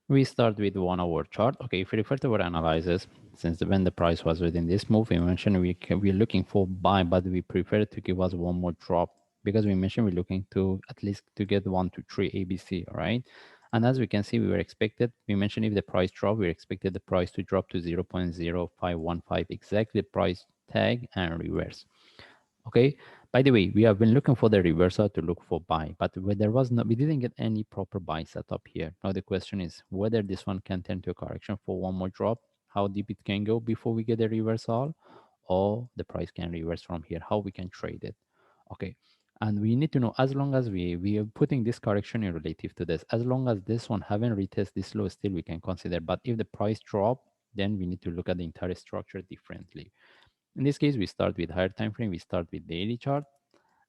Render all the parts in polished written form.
We start with 1 hour chart. Okay, if we refer to our analysis, since when the price was within this move, we mentioned we're looking for buy, but we prefer to give us one more drop because we mentioned we're looking to at least to get 1 to 3 ABC, all right? And as we can see, we mentioned if the price drop, we expected the price to drop to 0.0515, exactly the price tag and reverse. Okay. By the way, we have been looking for the reversal to look for buy, but there was no, we didn't get any proper buy setup here. Now the question is whether this one can turn to a correction for one more drop, how deep it can go before we get a reversal, or the price can reverse from here, how we can trade it. Okay. And we need to know, as long as we are putting this correction in relative to this, as long as this one haven't retested this low, still we can consider. But if the price drop, then we need to look at the entire structure differently. In this case, we start with higher time frame. We start with daily chart,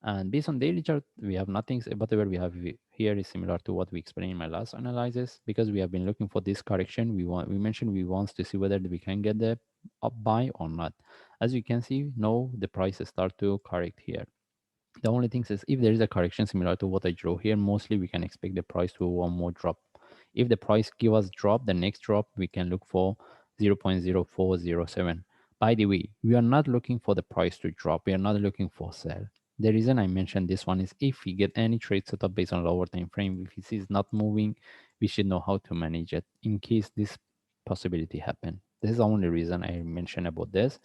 and based on daily chart, we have nothing. Whatever we have here is similar to what we explained in my last analysis. Because we have been looking for this correction, we mentioned we want to see whether we can get the up buy or not. As you can see, no, the prices start to correct here. The only thing is if there is a correction similar to what I drew here, mostly we can expect the price to one more drop. If the price give us drop, the next drop we can look for 0.0407. By the way, we are not looking for the price to drop. We are not looking for sell. The reason I mentioned this one is if we get any trade setup based on lower time frame, if it is not moving, we should know how to manage it in case this possibility happen. This is the only reason I mentioned about this.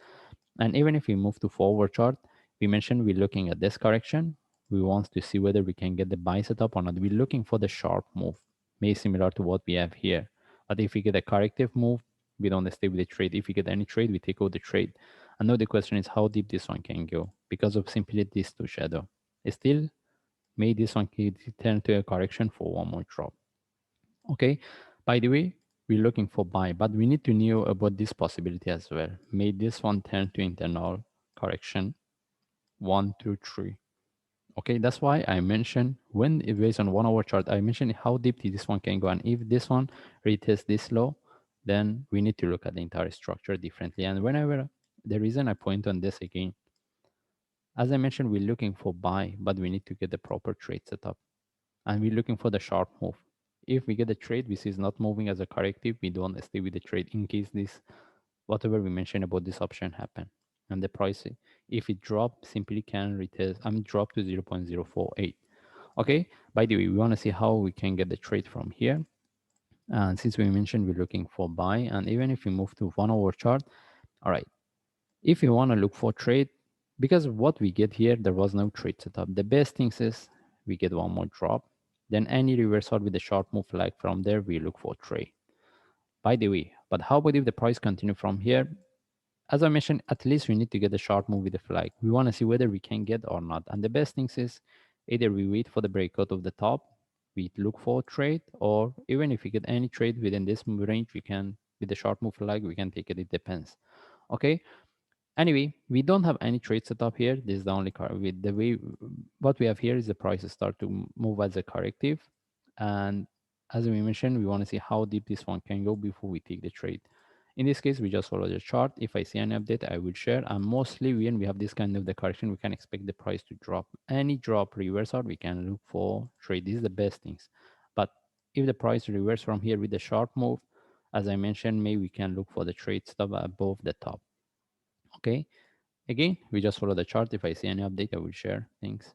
And even if we move to forward chart, we mentioned we're looking at this correction. We want to see whether we can get the buy setup or not. We're looking for the sharp move, maybe similar to what we have here. But if we get a corrective move, we don't stay with the trade. If we get any trade, we take out the trade. And now the question is how deep this one can go because of simply this two shadow. Still, may this one turn to a correction for one more drop. Okay. By the way, we're looking for buy, but we need to know about this possibility as well. May this one turn to internal correction 1 2 3. Okay, that's why I mentioned when it based on 1 hour chart, I mentioned how deep this one can go. And if this one retests this low, then we need to look at the entire structure differently. And whenever the reason I point on this again, as I mentioned, we're looking for buy, but we need to get the proper trade setup. And we're looking for the sharp move. If we get a trade which is not moving as a corrective, we don't stay with the trade in case this whatever we mentioned about this option happen. And the price, if it drop, simply can retest. Drop to 0.048. Okay. By the way, we want to see how we can get the trade from here. And since we mentioned we're looking for buy, and even if we move to 1 hour chart, all right. If you want to look for trade, because what we get here, there was no trade setup. The best things is we get one more drop. Then any reversal with a sharp move like from there, we look for trade. By the way, but how about if the price continue from here? As I mentioned, at least we need to get a sharp move with the flag. We want to see whether we can get or not. And the best things is either we wait for the breakout of the top, we look for a trade, or even if we get any trade within this range, we can, with the sharp move flag, we can take it. It depends. Okay. Anyway, we don't have any trade setup here. This is the only car with the way what we have here is the prices start to move as a corrective. And as we mentioned, we want to see how deep this one can go before we take the trade. In this case, we just follow the chart. If I see any update, I will share. And mostly when we have this kind of the correction, we can expect the price to drop. Any drop reversal, we can look for trade. This is the best things. But if the price reverse from here with the sharp move, as I mentioned, maybe we can look for the trade stop above the top. Okay. Again, we just follow the chart. If I see any update, I will share things.